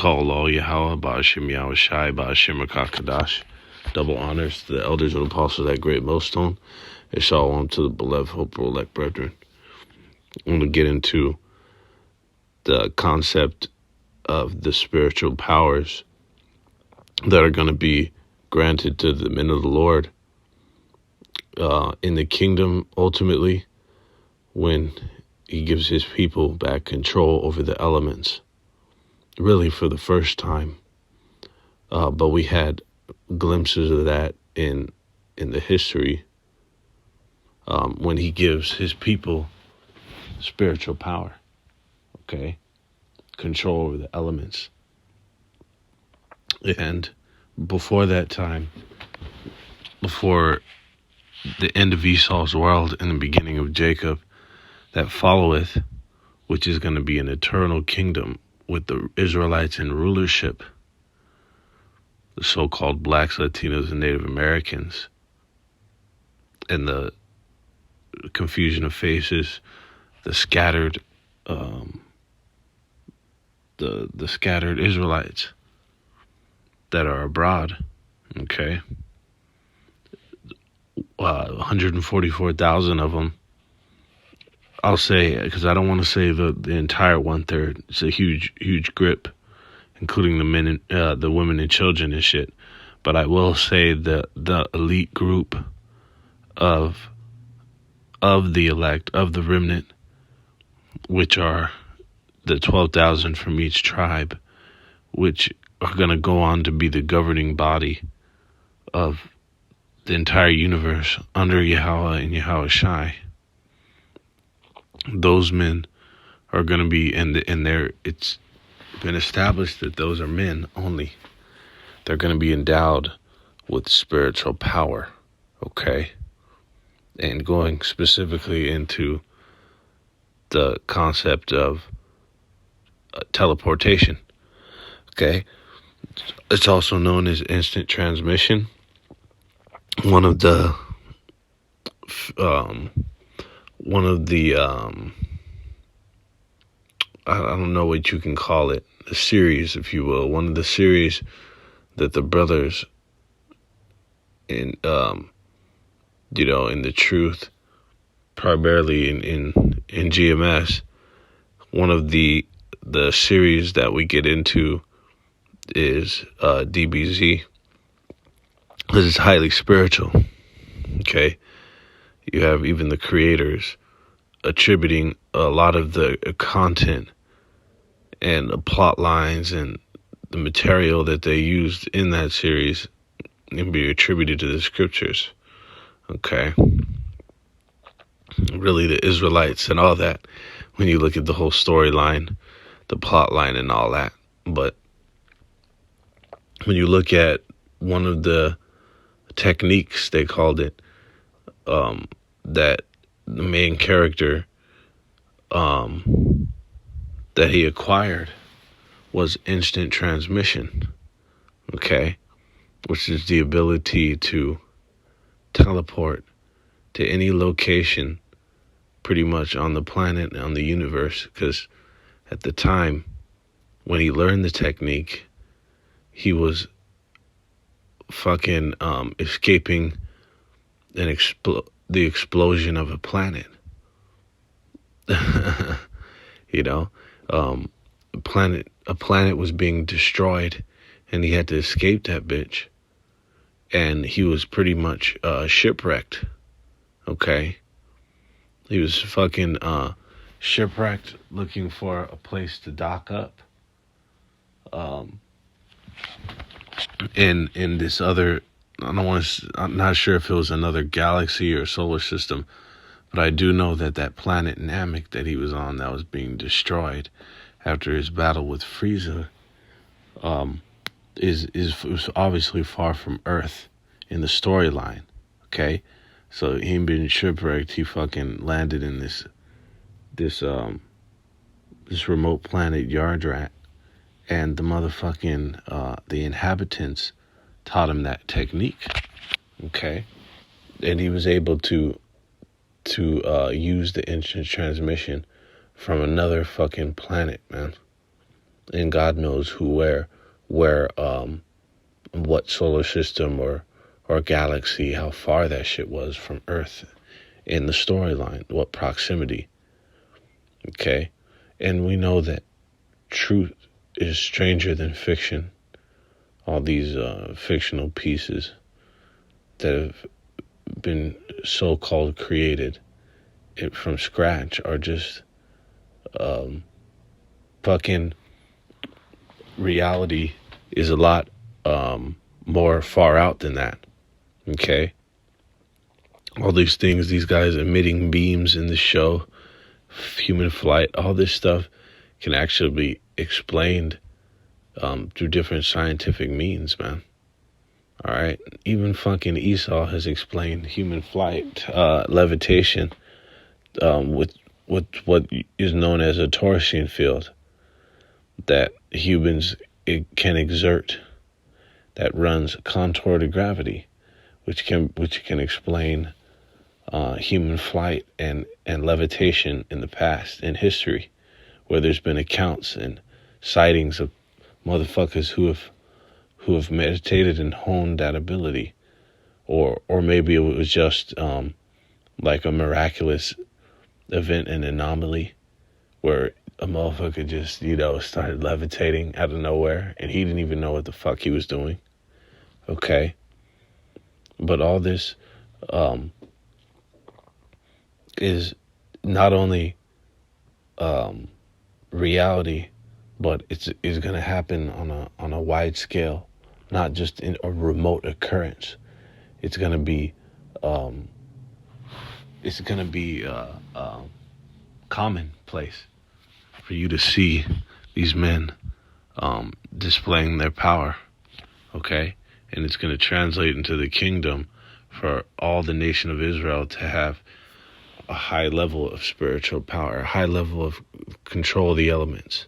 call all Yahweh, Ba'ashim Yahweh Shai, Ba'ashim Rakakadash. Double honors to the elders and apostles of that great millstone. And shalom to the beloved, hopeful, elect brethren. I'm going to get into the concept of the spiritual powers that are going to be granted to the men of the Lord in the kingdom, ultimately, when he gives his people back control over the elements, really for the first time. But we had glimpses of that in the history when he gives his people spiritual power, okay? Control over the elements. And before that time, before the end of Esau's world and the beginning of Jacob, that followeth, which is going to be an eternal kingdom with the Israelites in rulership, the so-called blacks, Latinos, and Native Americans, and the confusion of faces, the scattered, the scattered Israelites that are abroad, okay? 144,000 of them. I'll say, because I don't want to say the entire 1/3. It's a huge grip, including the men, the women and children and shit. But I will say the elite group of the elect, of the remnant, which are the 12,000 from each tribe, which are going to go on to be the governing body of the entire universe under Yahweh and Yahweh Shai. Those men are going to be, and it's been established that those are men only. They're going to be endowed with spiritual power, okay? And going specifically into the concept of teleportation, okay? It's also known as instant transmission. One of the I don't know what you can call it, a series, if you will. One of the series that the brothers in in the truth, primarily in GMS, one of the series that we get into is DBZ. This is highly spiritual, okay? You have even the creators attributing a lot of the content and the plot lines and the material that they used in that series and be attributed to the scriptures, okay? Really, the Israelites and all that, when you look at the whole storyline, the plot line and all that. But when you look at one of the techniques, they called it, that the main character that he acquired was instant transmission, okay? Which is the ability to teleport to any location pretty much on the planet and on the universe, because at the time when he learned the technique, he was fucking escaping the explosion of a planet. A planet was being destroyed, and he had to escape that bitch. And he was pretty much shipwrecked. Okay, he was fucking shipwrecked, looking for a place to dock up. In this other, I'm not sure if it was another galaxy or solar system, but I do know that planet Namek that he was on, that was being destroyed after his battle with Frieza, was obviously far from Earth in the storyline. Okay, so him being shipwrecked, he fucking landed in this remote planet Yardrat, and the motherfucking the inhabitants taught him that technique. Okay, and he was able to use the instant transmission from another fucking planet, man. and God knows what solar system or galaxy, how far that shit was from Earth in the storyline, what proximity. Okay? And we know that truth is stranger than fiction. All these fictional pieces that have been so-called created from scratch are just fucking reality is a lot more far out than that. Okay? All these things, these guys emitting beams in the show, human flight, all this stuff can actually be explained through different scientific means, man. All right? Even fucking Esau has explained human flight, levitation, with what is known as a torsion field that humans can exert that runs contour to gravity, which can explain human flight and levitation in the past, in history, where there's been accounts and sightings of motherfuckers who have meditated and honed that ability, or maybe it was just like a miraculous event, an anomaly, where a motherfucker just, started levitating out of nowhere and he didn't even know what the fuck he was doing. Okay? But all this is not only reality, but it's going to happen on a wide scale, not just in a remote occurrence. It's going to be commonplace for you to see these men displaying their power, okay? And it's going to translate into the kingdom for all the nation of Israel to have a high level of spiritual power, a high level of control of the elements,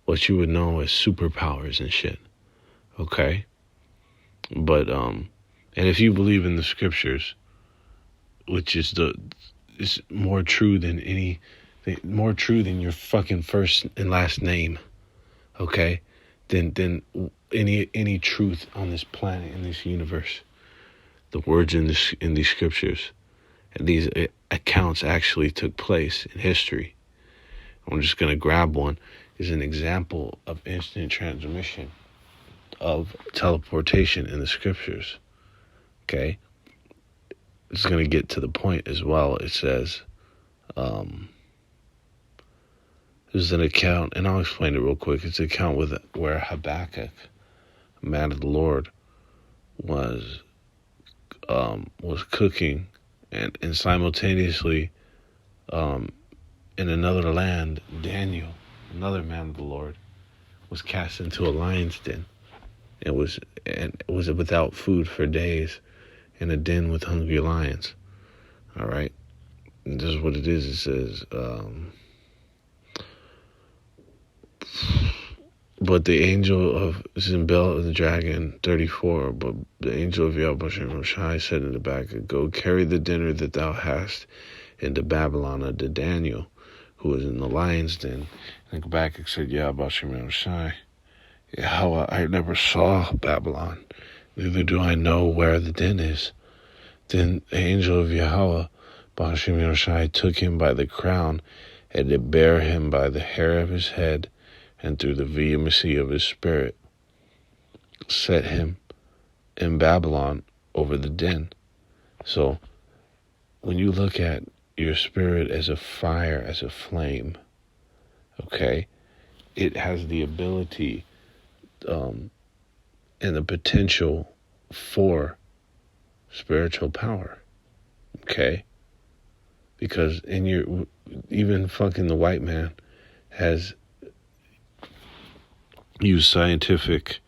what you would know as superpowers and shit, okay? But and if you believe in the scriptures, which is more true than more true than your fucking first and last name, okay? Than any truth on this planet, in this universe. The words in these scriptures and these accounts actually took place in history. I'm just gonna grab one as an example of instant transmission of teleportation in the scriptures. Okay? It's gonna get to the point as well. It says, there's an account, and I'll explain it real quick. It's an account where Habakkuk, a man of the Lord, was cooking, and simultaneously, in another land, Daniel, another man of the Lord, was cast into a lion's den. It was without food for days, in a den with hungry lions. All right, and this is what it is. It says, but the angel of Zimbel, the dragon, 34, but the angel of Yahweh from Shai said in the back, go carry the dinner that thou hast into Babylon unto Daniel, who was in the lion's den. And Habakkuk said, Yahweh from Shai, Yahweh, I never saw Babylon, neither do I know where the den is. Then the angel of Yahweh, Bashim Yoshai, took him by the crown, and did bear him by the hair of his head, and through the vehemency of his spirit, set him in Babylon over the den. So, when you look at your spirit as a fire, as a flame, okay, it has the ability and the potential for spiritual power, okay? Because even fucking the white man has used scientific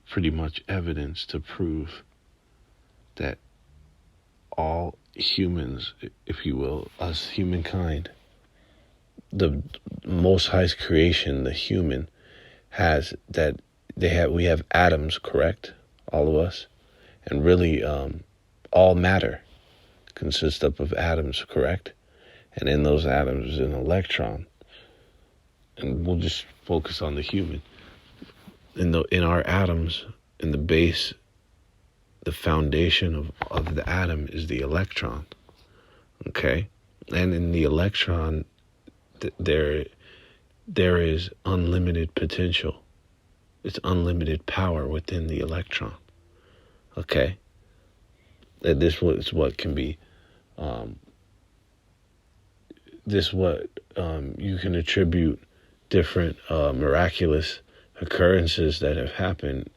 pretty much evidence to prove that all humans, if you will, us humankind, the Most High's creation, the human, has that we have atoms, correct? All of us, and really all matter consists of atoms, correct? And in those atoms is an electron. and we'll just focus on the human. In our atoms, in the base, the foundation of the atom is the electron. Okay? And in the electron, there is unlimited potential. It's unlimited power within the electron. Okay? And this is what can be, you can attribute different miraculous occurrences that have happened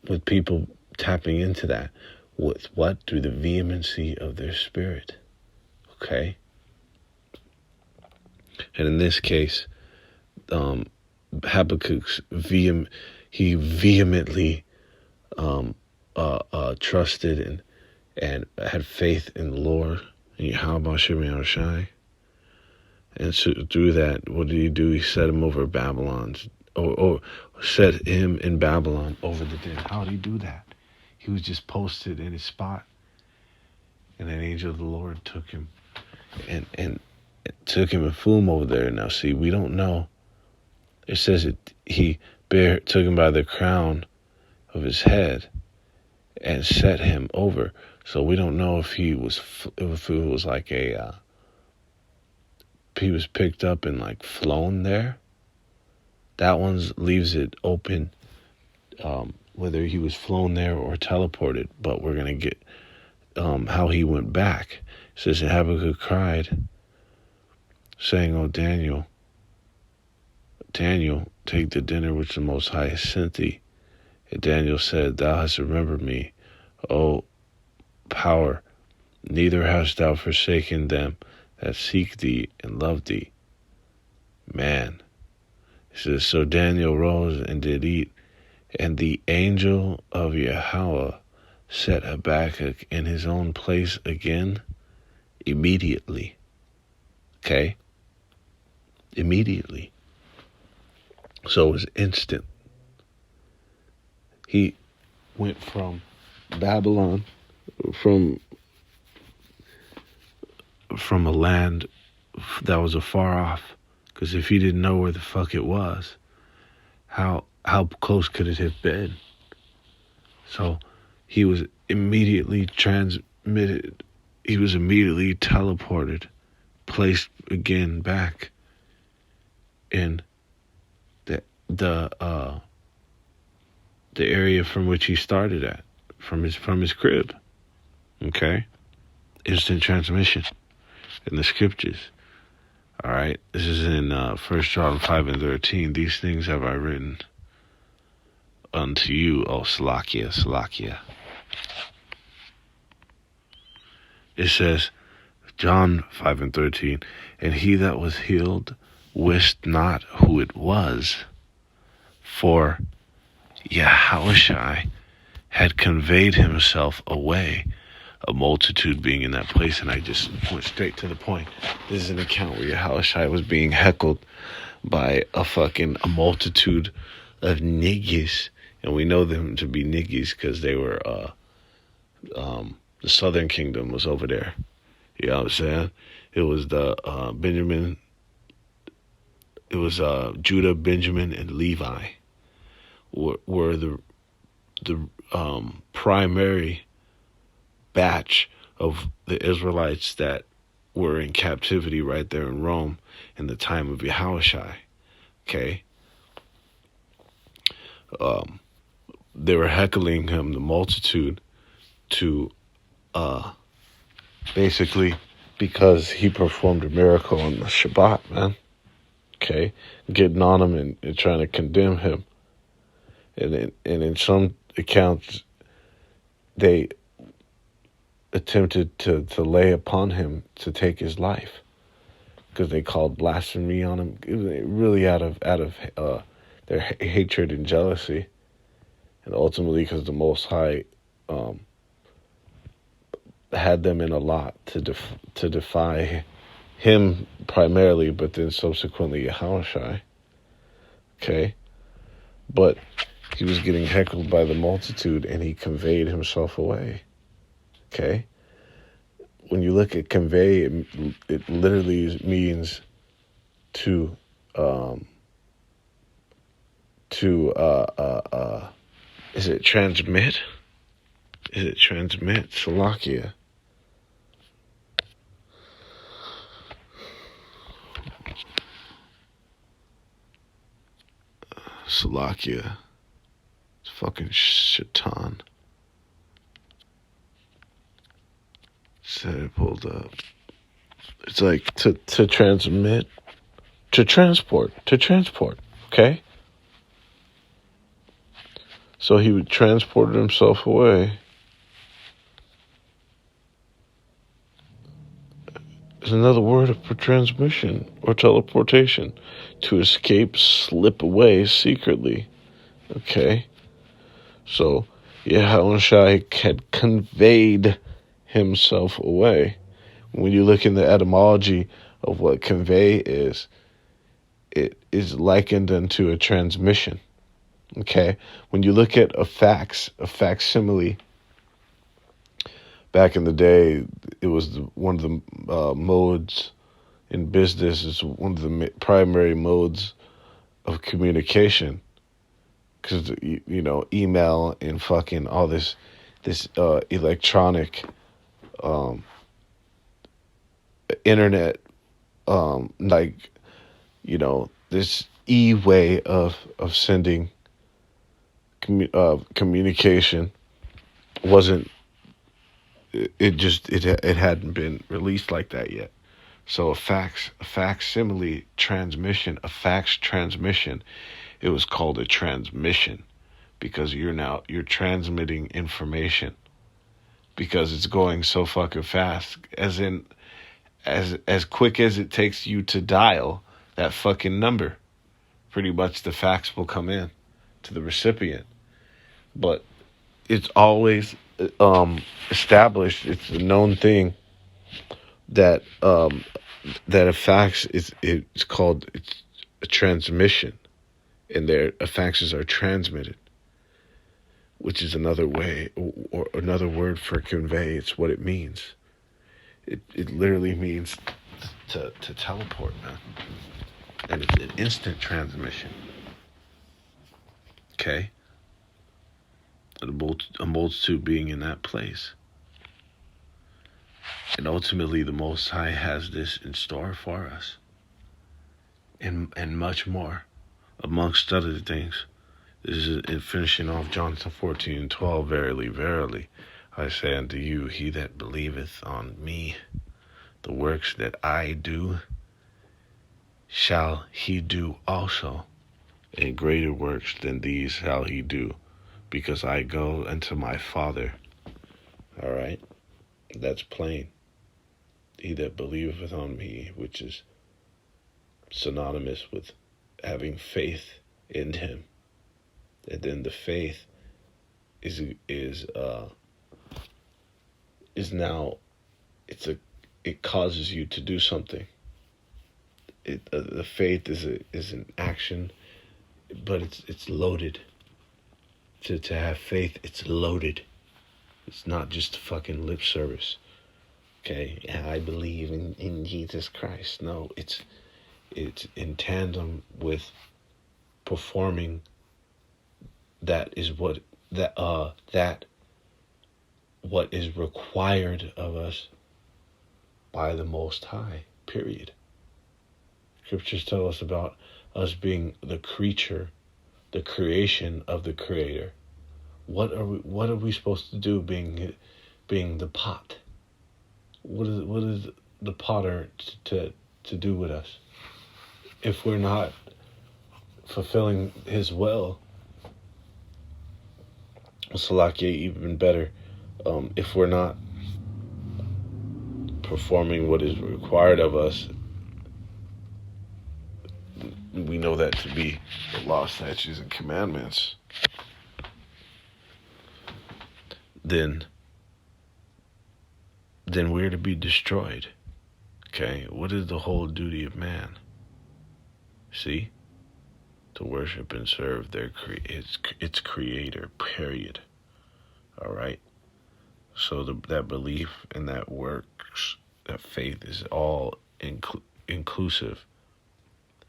with people tapping into that. With what? Through the vehemency of their spirit. Okay? And in this case, Habakkuk's he vehemently trusted and had faith in the Lord, in Yahweh Shem Yahushai. And so through that, what did he do? He set him over Babylon's, or set him in Babylon over the dead. How did he do that? He was just posted in his spot, and an angel of the Lord took him and flew him over there. Now, see, we don't know. It says he took him by the crown of his head and set him over. So we don't know if it was like he was picked up and like flown there. That one leaves it open, whether he was flown there or teleported. But we're gonna get how he went back. It says, and Habakkuk cried, saying, "O Daniel, take the dinner which the Most High has sent thee." And Daniel said, "Thou hast remembered me, O power, neither hast thou forsaken them that seek thee and love thee." Man. It says, so Daniel rose and did eat, and the angel of Yahweh set Habakkuk in his own place again immediately. Okay? Immediately. So it was instant. He went from Babylon, from a land that was afar off. Because if he didn't know where the fuck it was, how close could it have been? So he was immediately transmitted. He was immediately teleported, placed again back in the area from which he started at, from his crib. Okay? Instant transmission in the scriptures. All right, this is in 1 John 5:13. These things have I written unto you, O Salakia. It says, John 5:13, and he that was healed wist not who it was, for Yahushai had conveyed himself away, a multitude being in that place. And I just went straight to the point. This is an account where Yahushua was being heckled by a multitude of niggas. And we know them to be niggas because they were, the southern kingdom was over there. You know what I'm saying? It was the Judah, Benjamin, and Levi were the primary batch of the Israelites that were in captivity right there in Rome in the time of Yahushua. Okay? They were heckling him, the multitude, to basically because he performed a miracle on the Shabbat, man. Okay? Getting on him and trying to condemn him. And in some accounts, they attempted to lay upon him to take his life because they called blasphemy on him. It was really out of their hatred and jealousy, and ultimately because the Most High had them in a lot to defy him primarily, but then subsequently Yahushai. Okay, but he was getting heckled by the multitude, and he conveyed himself away. Okay? When you look at convey, it literally means to um, to is it transmit? Is it transmit? Salakia. Salakia. It's fucking shaitan. Said it pulled up. It's like to transmit, to transport, okay? So he would transport himself away. Is another word for transmission or teleportation. To escape, slip away secretly. Okay? So, Yahushua had conveyed himself away. When you look in the etymology of what convey is, it is likened unto a transmission. Okay? When you look at a facsimile, back in the day, it was one of the modes in business. Is one of the primary modes of communication, because email and fucking all this electronic internet, this way of sending communication wasn't. It hadn't been released like that yet. So a facsimile transmission, a fax transmission, it was called a transmission because you're transmitting information because it's going so fucking fast, as quick as it takes you to dial that fucking number. Pretty much the fax will come in to the recipient. But it's always established, it's a known thing that that a fax it's called a transmission, and faxes are transmitted, which is another way or another word for convey. It's what it means. It literally means to teleport, man, and it's an instant transmission. Okay, a multitude being in that place. And ultimately, the Most High has this in store for us. And much more, amongst other things. This is in finishing off John 14:12. Verily, verily, I say unto you, he that believeth on me, the works that I do, shall he do also. And greater works than these shall he do, because I go unto my Father. All right? That's plain. He that believeth on me, which is synonymous with having faith in him. And then the faith is now, it causes you to do something. The faith is an action, but it's loaded. To have faith, it's loaded. It's not just fucking lip service. Okay, I believe in Jesus Christ. No, it's in tandem with performing. That is what is required of us by the Most High. Period. Scriptures tell us about us being the creature, the creation of the Creator. What are we supposed to do? Being the pot. What is the potter to do with us? If we're not fulfilling his will, Salakia, even better, if we're not performing what is required of us, we know that to be the law, statutes, and commandments, then we're to be destroyed. Okay, what is the whole duty of man? See? To worship and serve its creator, period. All right? So that belief and that works, that faith is all inclusive.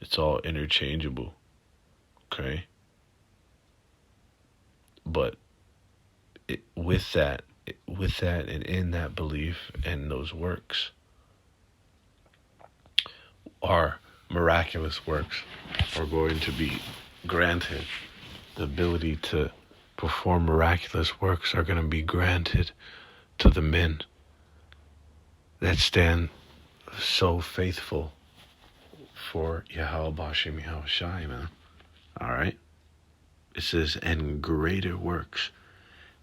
It's all interchangeable. Okay? But with that and in that belief and those works, our miraculous works are going to be granted. The ability to perform miraculous works are going to be granted to the men that stand so faithful for Yahweh Bashim Yahweh Shai, man. Alright? It says, and greater works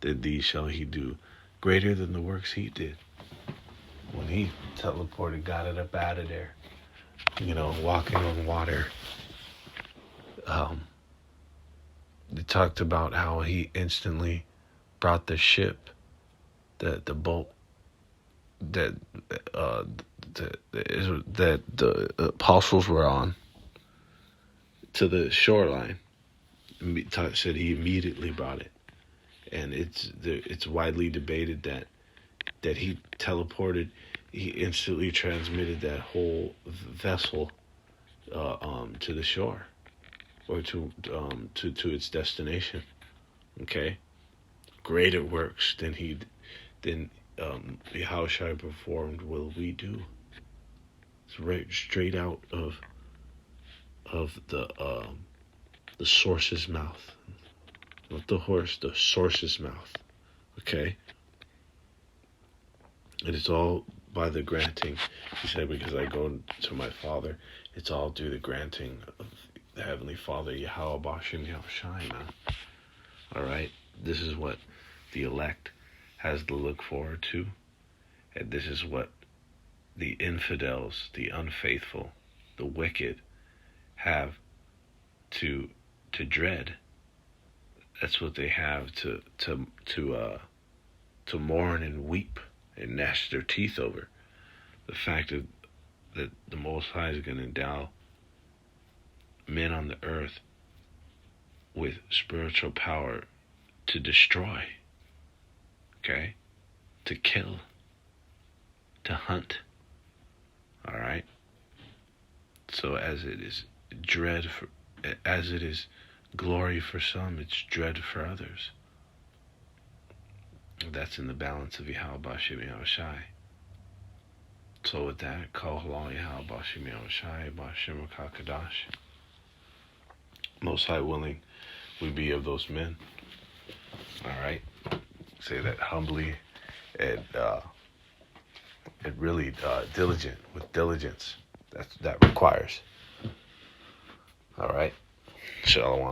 than these shall he do. Greater than the works he did. When he teleported, got it up out of there. Walking on water. They talked about how he instantly brought the ship, the boat that the apostles were on to the shoreline. Said he immediately brought it, and it's widely debated that he teleported. He instantly transmitted that whole vessel to the shore, or to its destination. Okay, greater works than Yahushua performed will we do. It's right straight out of the source's mouth, not the horse, the source's mouth. Okay, and it's all by the granting. He said, because I go to my Father, it's all due the granting of the Heavenly Father, Yahweh Bashim Yahweh Shai, man. Alright? This is what the elect has to look forward to. And this is what the infidels, the unfaithful, the wicked have to dread. That's what they have to mourn and weep and gnash their teeth over. The fact that the Most High is going to endow men on the earth with spiritual power to destroy, okay, to kill, to hunt. All right. So as it is glory for some, it's dread for others. That's in the balance of Yahweh Bashim Yahweh Shai. So with that, Kol Halal Yahweh Bashim Yahweh Shai Bashim Kadash. Most High willing, we be of those men. Alright? Say that humbly and really diligent, with diligence. That requires. Alright? Shalom.